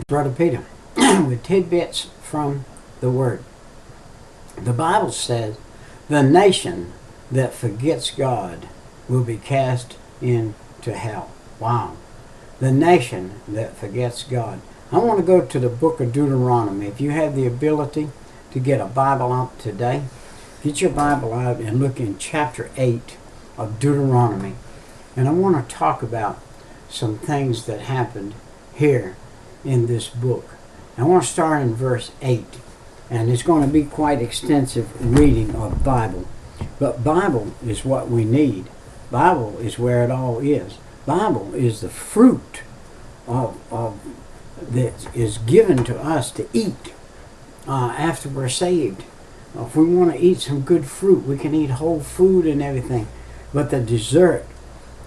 Brother Peter, with tidbits from the Word. The Bible says, the nation that forgets God will be cast into hell. Wow. The nation that forgets God. I want to go to the book of Deuteronomy. If you have the ability to get a Bible out today, get your Bible out and look in chapter 8 of Deuteronomy. And I want to talk about some things that happened here in this book. I want to start in verse 8. And it's going to be quite extensive reading of Bible. But Bible is what we need. Bible is where it all is. Bible is the fruit of that is given to us to eat after we're saved. If we want to eat some good fruit, we can eat whole food and everything. But the dessert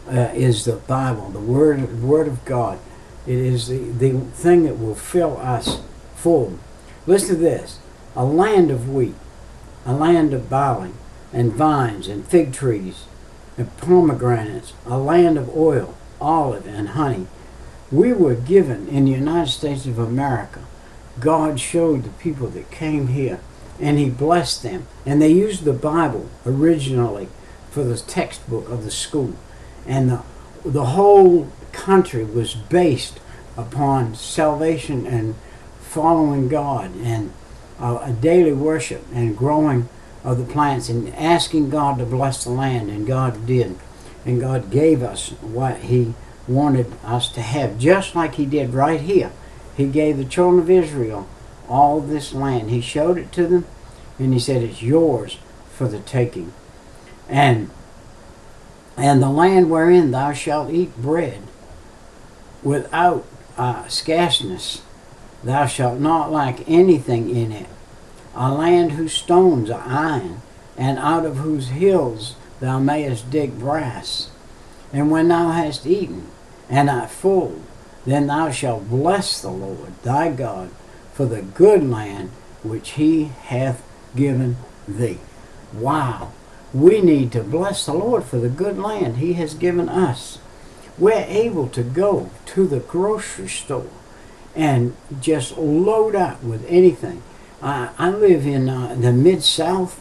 is the Bible, the Word of God. It is the thing that will fill us full. Listen to this. A land of wheat, a land of barley, and vines, and fig trees, and pomegranates, a land of oil, olive, and honey. We were given in the United States of America. God showed the people that came here, and He blessed them. And they used the Bible originally for the textbook of the school. And the whole country was based upon salvation and following God and a daily worship and growing of the plants and asking God to bless the land, and God did. And God gave us what He wanted us to have, just like He did right here. He gave the children of Israel all this land. He showed it to them, and He said, it's yours for the taking. And the land wherein thou shalt eat bread without scarceness, thou shalt not lack anything in it. A land whose stones are iron, and out of whose hills thou mayest dig brass. And when thou hast eaten, and art full, then thou shalt bless the Lord thy God for the good land which He hath given thee. Wow! We need to bless the Lord for the good land He has given us. We're able to go to the grocery store and just load up with anything. I live in the Mid-South,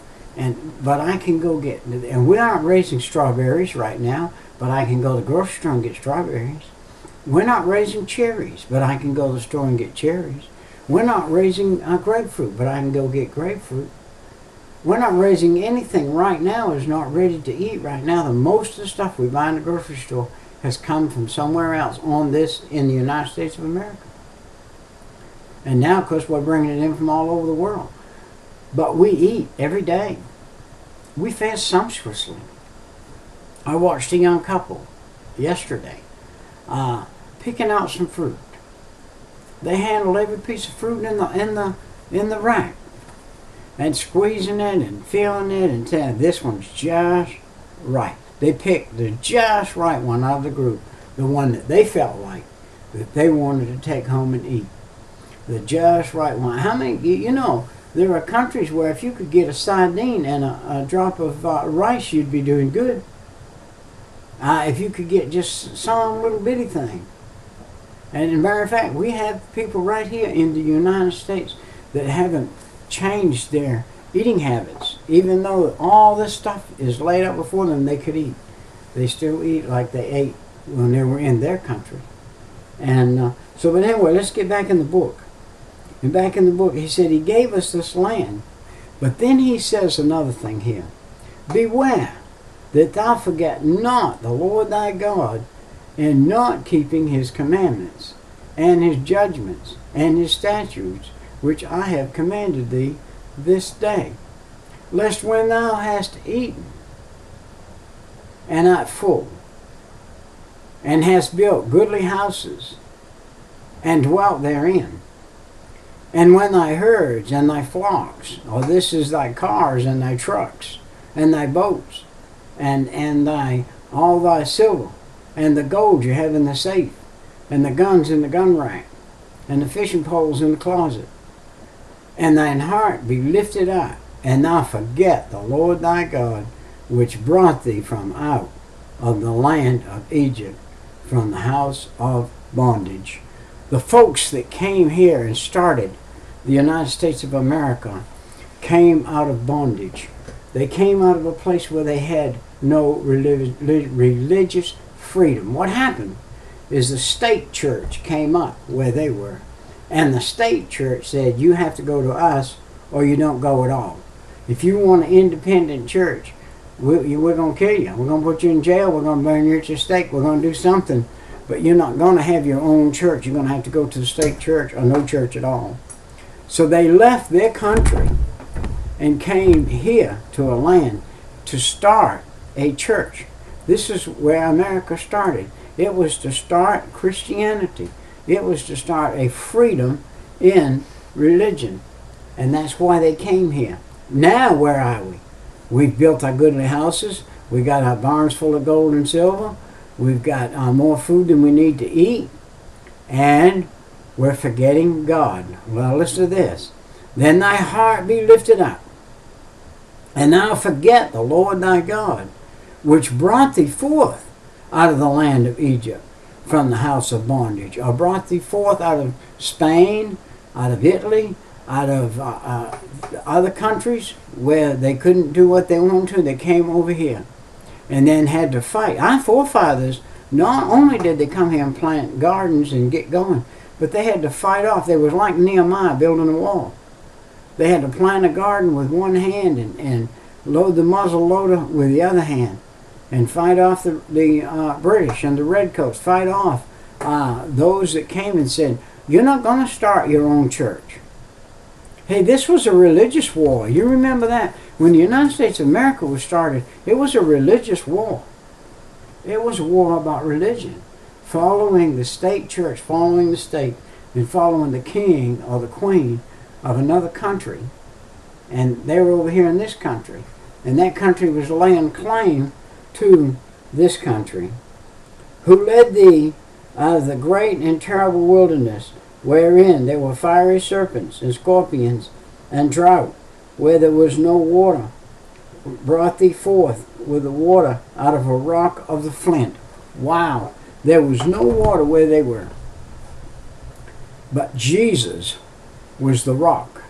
but I can go get, and we aren't raising strawberries right now, but I can go to the grocery store and get strawberries. We're not raising cherries, but I can go to the store and get cherries. We're not raising grapefruit, but I can go get grapefruit. We're not raising anything right now is not ready to eat right now. The most of the stuff we buy in the grocery store has come from somewhere else on this in the United States of America. And now, of course, we're bringing it in from all over the world. But we eat every day. We fast sumptuously. I watched a young couple yesterday picking out some fruit. They handled every piece of fruit in the rack and squeezing it and feeling it and saying, this one's just right. They picked the just right one out of the group, the one that they felt like that they wanted to take home and eat. The just right one. How many, you know, there are countries where if you could get a sardine and a drop of rice, you'd be doing good. If you could get just some little bitty thing. And as a matter of fact, we have people right here in the United States that haven't changed their eating habits. Even though all this stuff is laid out before them, they could eat. They still eat like they ate when they were in their country. And but anyway, let's get back in the book. And back in the book, He said He gave us this land. But then He says another thing here. Beware that thou forget not the Lord thy God, in not keeping His commandments, and His judgments, and His statutes, which I have commanded thee this day. Lest when thou hast eaten, and art full, and hast built goodly houses, and dwelt therein, and when thy herds and thy flocks, or this is thy cars and thy trucks, and thy boats, and thy all thy silver, and the gold you have in the safe, and the guns in the gun rack, and the fishing poles in the closet, and thine heart be lifted up, and thou forget the Lord thy God, which brought thee from out of the land of Egypt, from the house of bondage. The folks that came here and started the United States of America came out of bondage. They came out of a place where they had no religious freedom. What happened is the state church came up where they were. And the state church said, you have to go to us or you don't go at all. If you want an independent church, we're going to kill you. We're going to put you in jail. We're going to burn you at your stake. We're going to do something. But you're not going to have your own church. You're going to have to go to the state church or no church at all. So they left their country and came here to a land to start a church. This is where America started. It was to start Christianity. It was to start a freedom in religion. And that's why they came here. Now where are we? We've built our goodly houses. We got our barns full of gold and silver. We've got more food than we need to eat. And we're forgetting God. Well, listen to this. Then thy heart be lifted up, and thou forget the Lord thy God, which brought thee forth out of the land of Egypt from the house of bondage, or brought thee forth out of Spain, out of Italy, out of other countries where they couldn't do what they wanted to. They came over here and then had to fight. Our forefathers, not only did they come here and plant gardens and get going, but they had to fight off. They was like Nehemiah building a wall. They had to plant a garden with one hand and load the muzzle loader with the other hand and fight off the British and the Redcoats, fight off those that came and said, you're not going to start your own church. Hey, this was a religious war. You remember that? When the United States of America was started, it was a religious war. It was a war about religion. Following the state church, following the state, and following the king or the queen of another country. And they were over here in this country. And that country was laying claim to this country. Who led thee out of the great and terrible wilderness, wherein there were fiery serpents and scorpions and drought, where there was no water, brought thee forth with the water out of a rock of the flint. Wow, there was no water where they were. But Jesus was the rock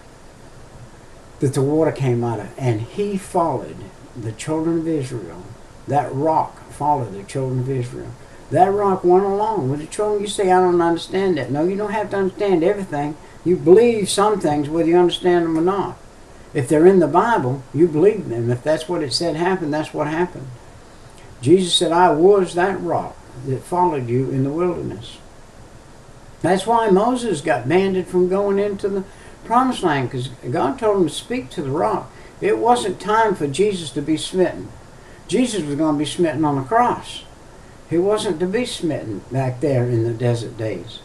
that the water came out of, and he followed the children of Israel. That rock followed the children of Israel. That rock went along with the children. You say, I don't understand that. No, you don't have to understand everything. You believe some things whether you understand them or not. If they're in the Bible, you believe them. If that's what it said happened, that's what happened. Jesus said, I was that rock that followed you in the wilderness. That's why Moses got banned from going into the promised land, because God told him to speak to the rock. It wasn't time for Jesus to be smitten. Jesus was going to be smitten on the cross. He wasn't to be smitten back there in the desert days.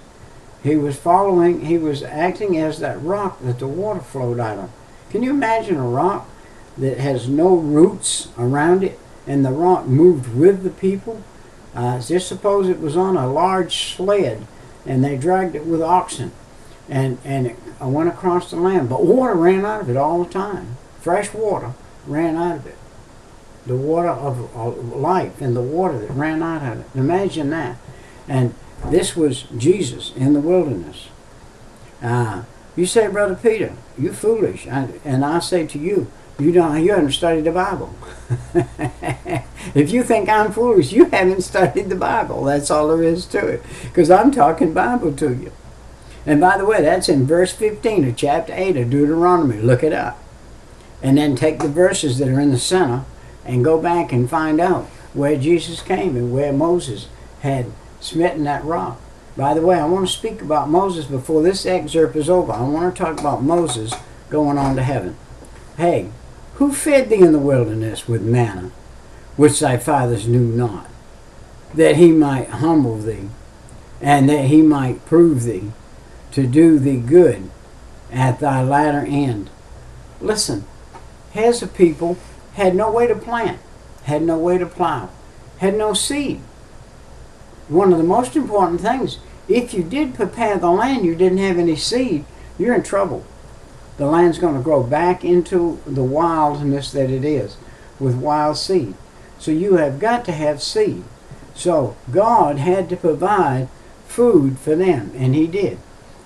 He was acting as that rock that the water flowed out of. Can you imagine a rock that has no roots around it, and the rock moved with the people? Just suppose it was on a large sled, and they dragged it with oxen, and it went across the land. But water ran out of it all the time. Fresh water ran out of it. The water of life and the water that ran out of it. Imagine that. And this was Jesus in the wilderness. You say, Brother Peter, you foolish. And I say to you, you haven't studied the Bible. If you think I'm foolish, you haven't studied the Bible. That's all there is to it. Because I'm talking Bible to you. And by the way, that's in verse 15 of chapter 8 of Deuteronomy. Look it up. And then take the verses that are in the center and go back and find out where Jesus came and where Moses had smitten that rock. By the way, I want to speak about Moses before this excerpt is over. I want to talk about Moses going on to heaven. Hey, who fed thee in the wilderness with manna, which thy fathers knew not, that he might humble thee, and that he might prove thee, to do thee good at thy latter end? Listen, here's a people had no way to plant, had no way to plow, had no seed. One of the most important things, if you did prepare the land, you didn't have any seed, you're in trouble. The land's going to grow back into the wildness that it is, with wild seed. So you have got to have seed. So God had to provide food for them, and he did.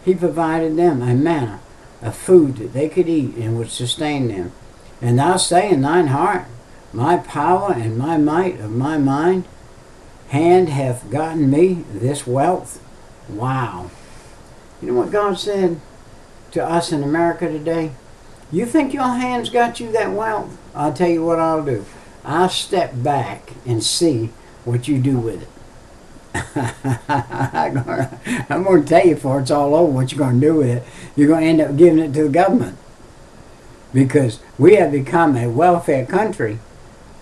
He provided them a manna, a food that they could eat and would sustain them. And thou say in thine heart, my power and my might of my hand hath gotten me this wealth. Wow. You know what God said to us in America today? You think your hand's got you that wealth? I'll tell you what I'll do. I'll step back and see what you do with it. I'm going to tell you before it's all over what you're going to do with it. You're going to end up giving it to the government. Because we have become a welfare country,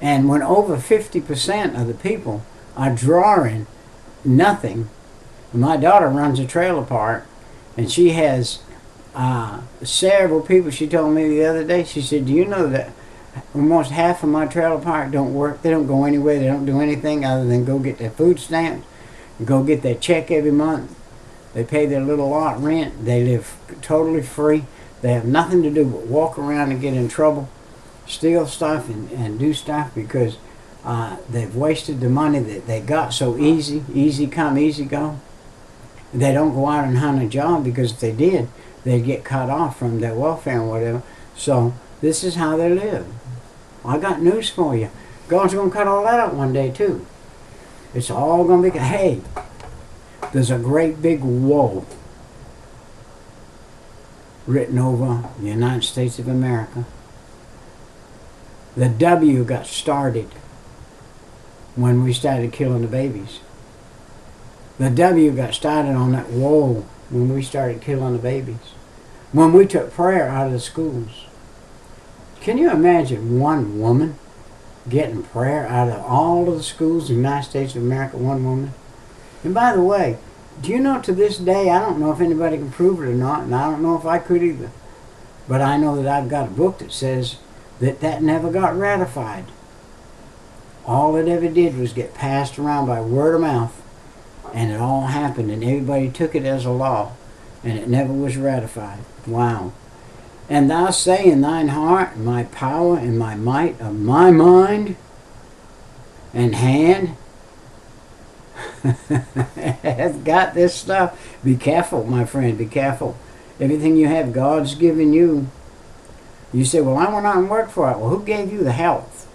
and when over 50% of the people are drawing nothing. My daughter runs a trailer park, and she has several people. She told me the other day, she said, do you know that almost half of my trailer park don't work? They don't go anywhere. They don't do anything other than go get their food stamps, go get their check every month. They pay their little lot rent. They live totally free. They have nothing to do but walk around and get in trouble, steal stuff and do stuff because they've wasted the money that they got so easy. Easy come, easy go. They don't go out and hunt a job because if they did, they'd get cut off from their welfare and whatever. So this is how they live. I got news for you. God's going to cut all that out one day too. It's all going to be, hey, there's a great big woe written over the United States of America. The W got started when we started killing the babies. The W got started on that woe when we started killing the babies. When we took prayer out of the schools. Can you imagine one woman getting prayer out of all of the schools in the United States of America, one woman? And by the way, do you know to this day, I don't know if anybody can prove it or not, and I don't know if I could either. But I know that I've got a book that says that never got ratified. All it ever did was get passed around by word of mouth, and it all happened, and everybody took it as a law, and it never was ratified. Wow. And thou say in thine heart, my power and my might of my mind and hand has got this stuff. Be careful, my friend, be careful. Everything you have, God's given you. You say, well, I went out and worked for it. Well, who gave you the health?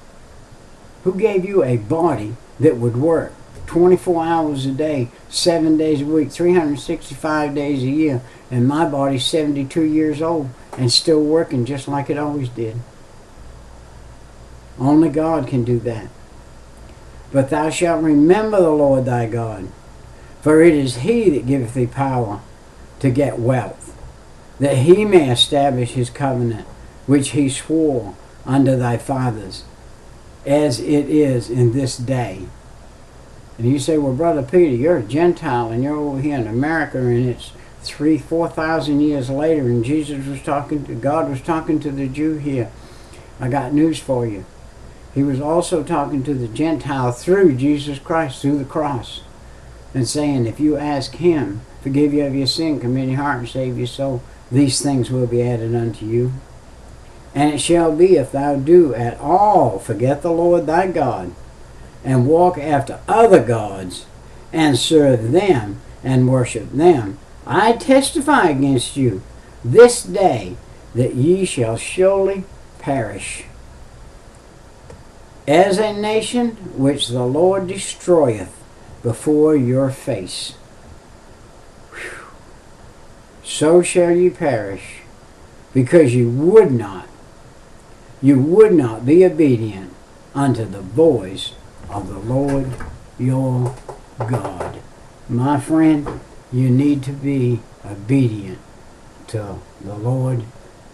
Who gave you a body that would work 24 hours a day, 7 days a week, 365 days a year? And my body's 72 years old and still working just like it always did. Only God can do that. But thou shalt remember the Lord thy God, for it is he that giveth thee power to get wealth, that he may establish his covenant, which he swore unto thy fathers, as it is in this day. And you say, well, Brother Peter, you're a Gentile, and you're over here in America, and it's 4,000 years later, and God was talking to the Jew here. I got news for you. He was also talking to the Gentile through Jesus Christ, through the cross, and saying, if you ask him, forgive you of your sin, come in your heart and save your soul, these things will be added unto you. And it shall be, if thou do at all forget the Lord thy God, and walk after other gods, and serve them, and worship them, I testify against you this day that ye shall surely perish. As a nation which the Lord destroyeth before your face, so shall ye perish, because you would not be obedient unto the voice of the Lord your God. My friend, you need to be obedient to the Lord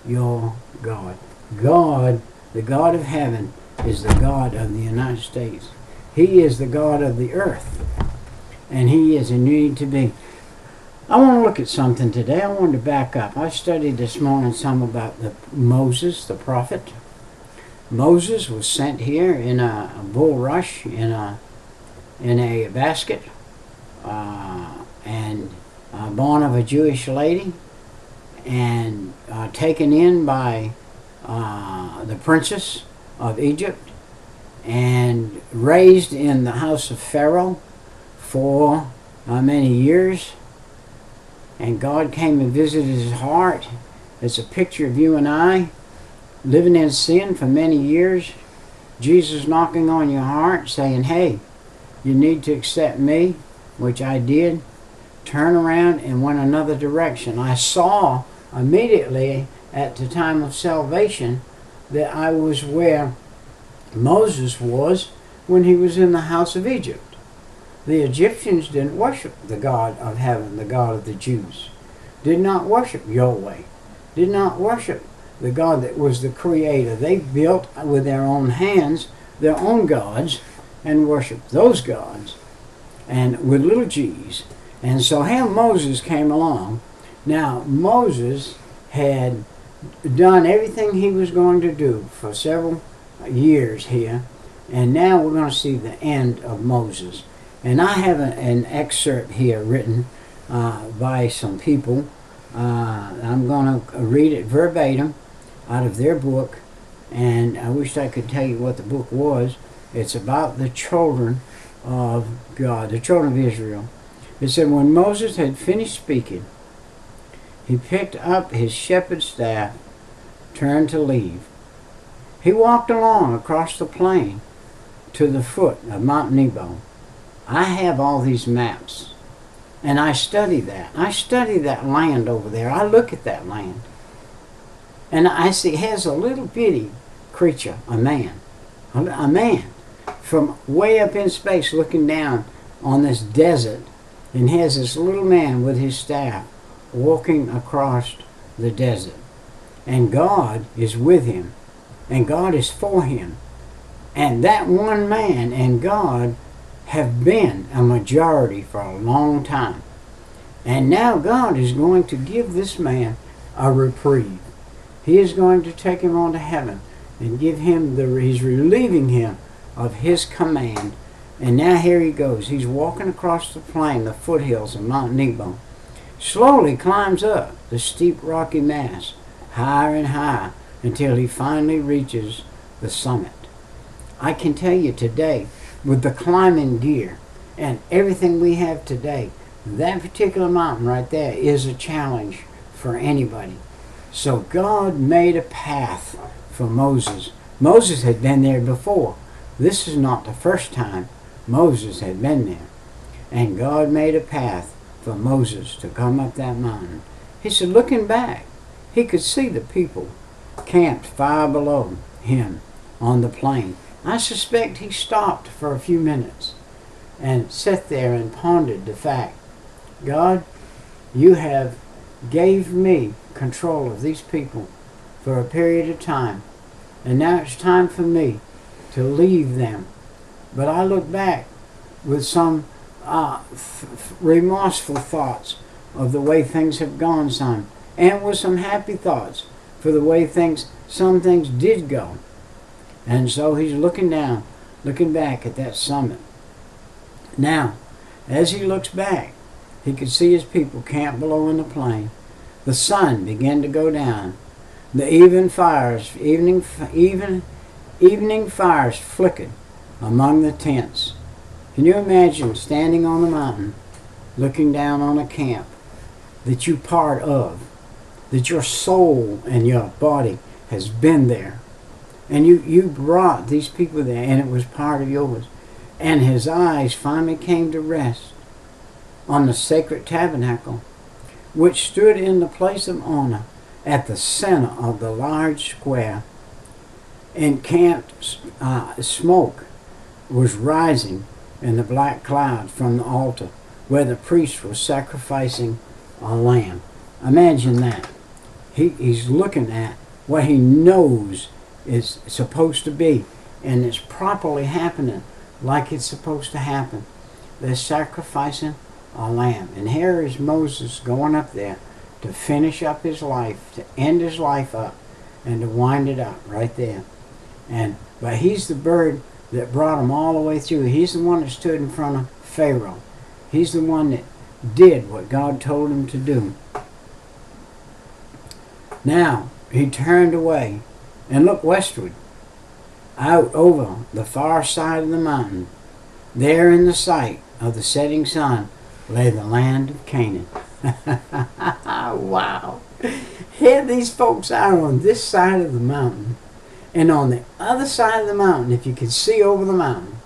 your God. God, the God of heaven, is the God of the United States. He is the God of the earth, and he is in need to be. I want to look at something today. I wanted to back up. I studied this morning some about Moses, the prophet. Moses was sent here in a bulrush, in a basket, and born of a Jewish lady, and taken in by the princess of Egypt, and raised in the house of Pharaoh for many years, and God came and visited his heart. It's a picture of you and I living in sin for many years. Jesus knocking on your heart saying, hey, you need to accept me, which I did. Turn around and went another direction. I saw immediately at the time of salvation that I was where Moses was when he was in the house of Egypt. The Egyptians didn't worship the God of heaven, the God of the Jews. Did not worship Yahweh. Did not worship the God that was the creator. They built with their own hands their own gods and worshiped those gods, and with little g's. And so here Moses came along. Now Moses had done everything he was going to do for several years here, and now we're going to see the end of Moses. And I have an excerpt here written by some people. I'm going to read it verbatim out of their book, and I wish I could tell you what the book was. It's about the children of God, the children of Israel. It said, when Moses had finished speaking, he picked up his shepherd's staff, turned to leave. He walked along across the plain to the foot of Mount Nebo. I have all these maps, and I study that. I study that land over there. I look at that land, and I see it has a little bitty creature, a man from way up in space looking down on this desert, and has this little man with his staff walking across the desert. And God is with him, and God is for him. And that one man and God have been a majority for a long time. And now God is going to give this man a reprieve. He is going to take him on to heaven and give him he's relieving him of his command. And now here he goes. He's walking across the plain, the foothills of Mount Nebo. Slowly climbs up the steep rocky mass, higher and higher, until he finally reaches the summit. I can tell you today, with the climbing gear and everything we have today, that particular mountain right there is a challenge for anybody. So God made a path for Moses. Moses had been there before. This is not the first time Moses had been there. And God made a path for Moses to come up that mountain. He said, looking back, he could see the people camped far below him on the plain. I suspect he stopped for a few minutes and sat there and pondered the fact, God, you have gave me control of these people for a period of time, and now it's time for me to leave them. But I look back with some remorseful thoughts of the way things have gone some, and with some happy thoughts for the way some things did go. And so he's looking down, looking back at that summit. Now, as he looks back, he could see his people camped below in the plain. The sun began to go down. The evening fires flickered among the tents. Can you imagine standing on the mountain, looking down on a camp that you're part of, that your soul and your body has been there? And you brought these people there, and it was part of yours. And his eyes finally came to rest on the sacred tabernacle, which stood in the place of honor at the center of the large square. Encamped smoke was rising in the black cloud from the altar where the priest was sacrificing a lamb. Imagine that. He's looking at what he knows is supposed to be, and it's properly happening like it's supposed to happen. They're sacrificing a lamb. And here is Moses going up there to finish up his life, to end his life up, and to wind it up right there. But he's the bird that brought him all the way through. He's the one that stood in front of Pharaoh. He's the one that did what God told him to do. Now, he turned away and looked westward, out over the far side of the mountain. There in the sight of the setting sun lay the land of Canaan. Wow. Here these folks are on this side of the mountain. And on the other side of the mountain, if you could see over the mountain,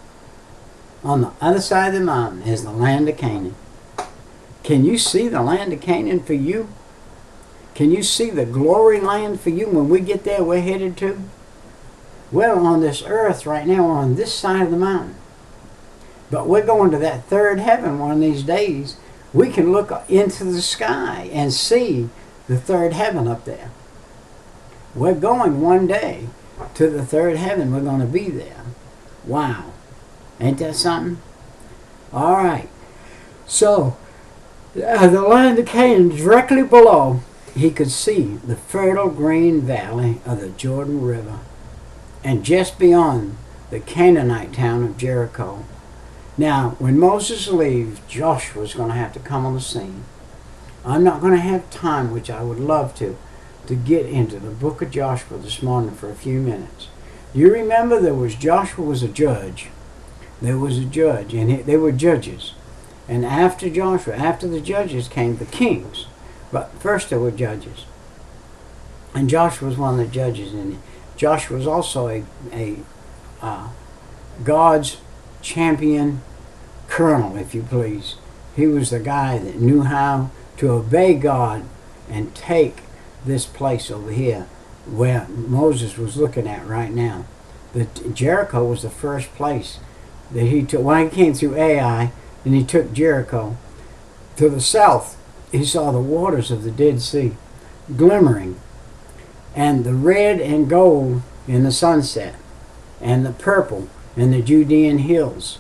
on the other side of the mountain is the land of Canaan. Can you see the land of Canaan for you? Can you see the glory land for you when we get there we're headed to? We're on this earth right now. We're on this side of the mountain. But we're going to that third heaven one of these days. We can look into the sky and see the third heaven up there. We're going one day to the third heaven. We're going to be there. Wow. Ain't that something? All right. So, the land of Canaan, directly below, he could see the fertile green valley of the Jordan River. And just beyond, the Canaanite town of Jericho. Now, when Moses leaves, Joshua's going to have to come on the scene. I'm not going to have time, which I would love to get into the book of Joshua this morning for a few minutes. You remember Joshua was a judge. There was a judge, and they were judges. And after Joshua, after the judges came the kings. But first there were judges. And Joshua was one of the judges. And Joshua was also a God's champion colonel, if you please. He was the guy that knew how to obey God and take this place over here where Moses was looking at right now. Jericho was the first place that he took. When he came through Ai and he took Jericho, to the south he saw the waters of the Dead Sea glimmering, and the red and gold in the sunset, and the purple in the Judean hills,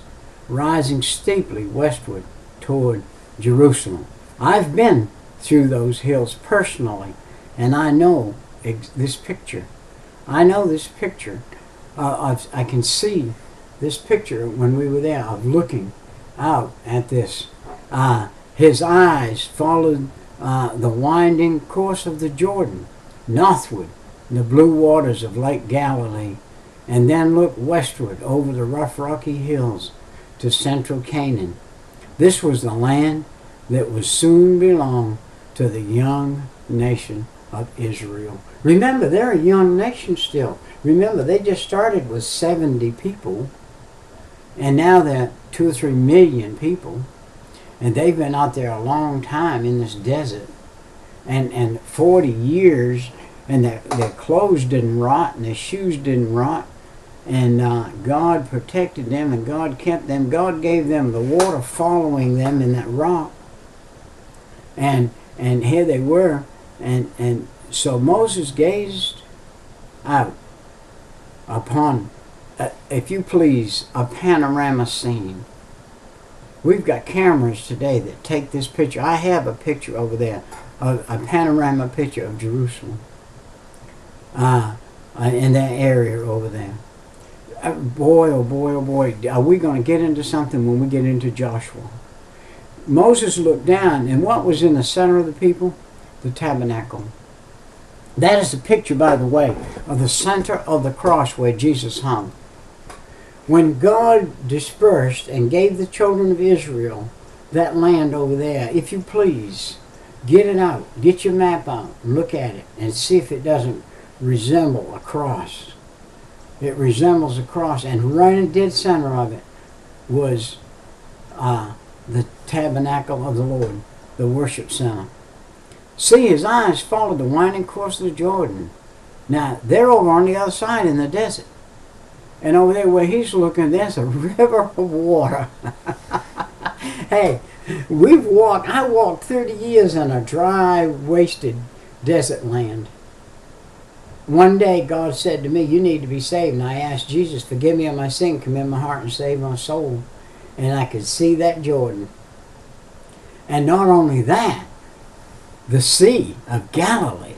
rising steeply westward toward Jerusalem. I've been through those hills personally, and I know this picture. I know this picture. I can see this picture when we were there of looking out at this. His eyes followed the winding course of the Jordan, northward, the blue waters of Lake Galilee, and then looked westward over the rough rocky hills to central Canaan. This was the land that would soon belong to the young nation of Israel. Remember, they're a young nation still. Remember, they just started with 70 people, and now they're 2 or 3 million people, and they've been out there a long time in this desert, and 40 years, and their clothes didn't rot, and their shoes didn't rot, and God protected them, and God kept them. God gave them the water following them in that rock, and here they were, and so Moses gazed out upon, if you please, a panorama scene. We've got cameras today that take this picture. I have a picture over there, a panorama picture of Jerusalem, in that area over there. Boy, oh boy, oh boy, are we going to get into something when we get into Joshua. Moses looked down, and what was in the center of the people? The tabernacle. That is the picture, by the way, of the center of the cross where Jesus hung. When God dispersed and gave the children of Israel that land over there, if you please, get it out, get your map out, look at it, and see if it doesn't resemble a cross. It resembles a cross, and right in the dead center of it was the tabernacle of the Lord, the worship center. See, his eyes followed the winding course of the Jordan. Now, they're over on the other side in the desert. And over there where he's looking, there's a river of water. Hey, I walked 30 years in a dry, wasted desert land. One day God said to me, you need to be saved. And I asked Jesus, forgive me of my sin, come in my heart and save my soul. And I could see that Jordan. And not only that, the Sea of Galilee.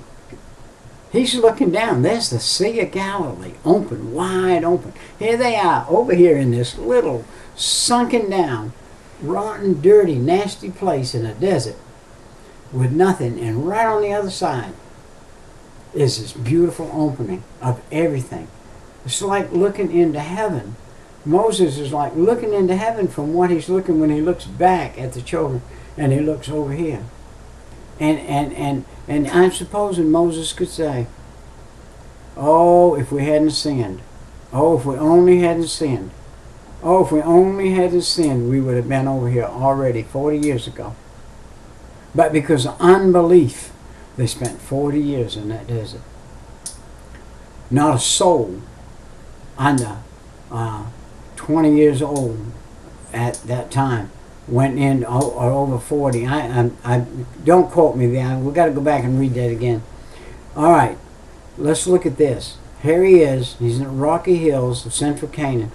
He's looking down. There's the Sea of Galilee, open, wide open. Here they are, over here in this little, sunken down, rotten, dirty, nasty place in a desert with nothing. And right on the other side is this beautiful opening of everything. It's like looking into heaven Moses is like looking into heaven from what he's looking when he looks back at the children and he looks over here. And I'm supposing Moses could say, oh, if we hadn't sinned. Oh, if we only hadn't sinned. Oh, if we only hadn't sinned, we would have been over here already 40 years ago. But because of unbelief, they spent 40 years in that desert. Not a soul under 20 years old at that time went in, or over 40. I don't quote me there. We've got to go back and read that again. All right, let's look at this. Here he is. He's in the rocky hills of central Canaan.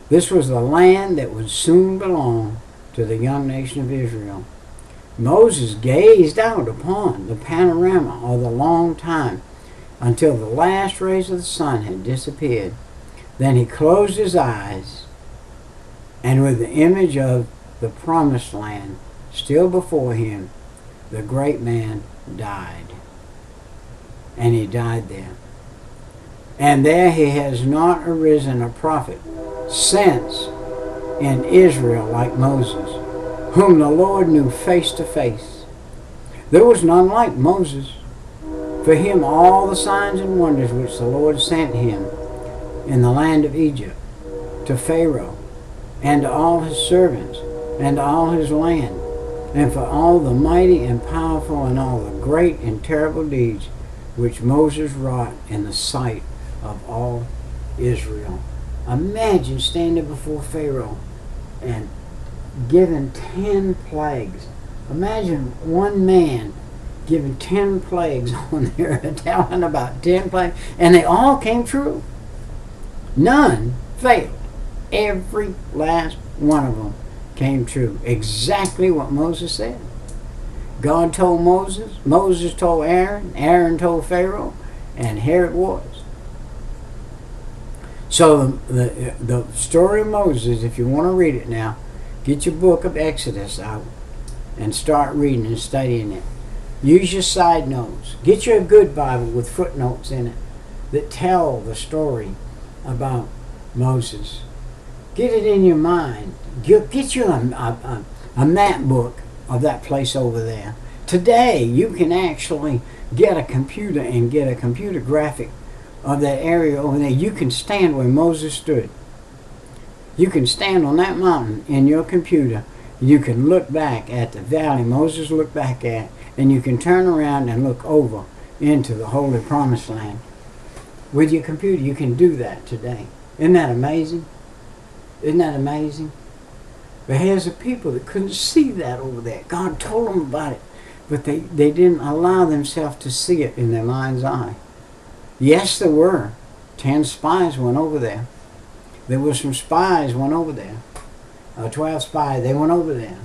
This was the land that would soon belong to the young nation of Israel. Moses gazed out upon the panorama of the long time until the last rays of the sun had disappeared. Then he closed his eyes, and with the image of the promised land still before him, the great man died. And he died there. And there he has not arisen a prophet since in Israel like Moses, whom the Lord knew face to face. There was none like Moses. For him all the signs and wonders which the Lord sent him in the land of Egypt, to Pharaoh, and to all his servants, and to all his land, and for all the mighty and powerful and all the great and terrible deeds which Moses wrought in the sight of all Israel. Imagine standing before Pharaoh and given 10 plagues. Imagine one man given 10 plagues on there, telling about 10 plagues, and they all came true. None failed. Every last one of them came true. Exactly what Moses said. God told Moses, Moses told Aaron, Aaron told Pharaoh, and here it was. So the story of Moses, if you want to read it now, get your book of Exodus out and start reading and studying it. Use your side notes. Get you a good Bible with footnotes in it that tell the story about Moses. Get it in your mind. Get you a map book of that place over there. Today, you can actually get a computer and get a computer graphic of that area over there. You can stand where Moses stood. You can stand on that mountain in your computer. You can look back at the valley Moses looked back at, and you can turn around and look over into the Holy Promised Land. With your computer, you can do that today. Isn't that amazing? Isn't that amazing? But here's the people that couldn't see that over there. God told them about it, but they didn't allow themselves to see it in their mind's eye. Yes, there were. 10 spies went over there. There were some spies went over there. 12 spies, they went over there.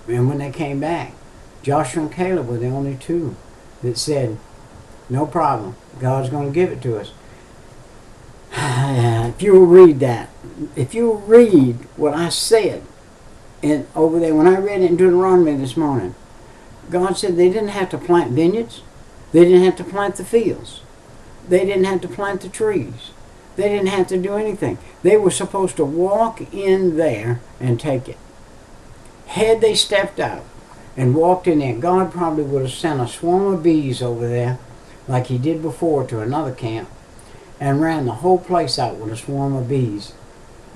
And when they came back, Joshua and Caleb were the only two that said, no problem, God's going to give it to us. If you read that, if you read what I said over there, when I read it in Deuteronomy this morning, God said they didn't have to plant vineyards. They didn't have to plant the fields. They didn't have to plant the trees. They didn't have to do anything. They were supposed to walk in there and take it. Had they stepped out and walked in there, God probably would have sent a swarm of bees over there, like he did before to another camp, and ran the whole place out with a swarm of bees.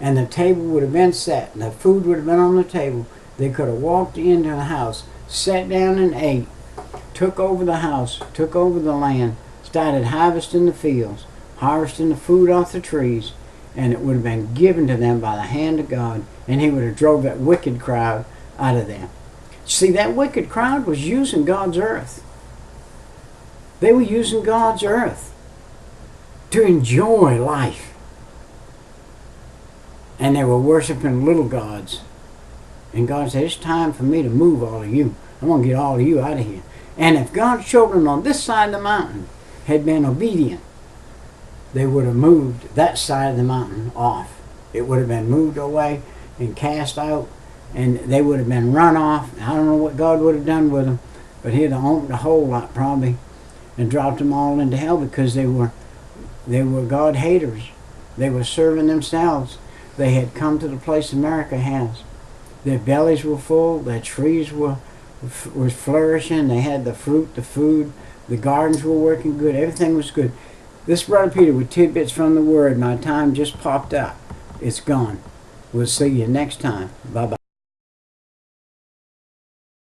And the table would have been set, and the food would have been on the table. They could have walked into the house, sat down and ate, took over the house, took over the land, started harvesting the fields, harvesting the food off the trees, and it would have been given to them by the hand of God, and he would have drove that wicked crowd out of there. See, that wicked crowd was using God's earth. They were using God's earth to enjoy life. And they were worshiping little gods. And God said, it's time for me to move all of you. I'm going to get all of you out of here. And if God's children on this side of the mountain had been obedient, they would have moved that side of the mountain off. It would have been moved away and cast out, and they would have been run off. I don't know what God would have done with them, but he'd have opened a whole lot probably and dropped them all into hell, because they were God haters. They were serving themselves. they had come to the place America has. Their bellies were full, their trees were flourishing, they had the fruit, the food, the gardens were working good, everything was good. This Brother Peter with tidbits from the Word. My time just popped up. It's gone. We'll see you next time. Bye-bye.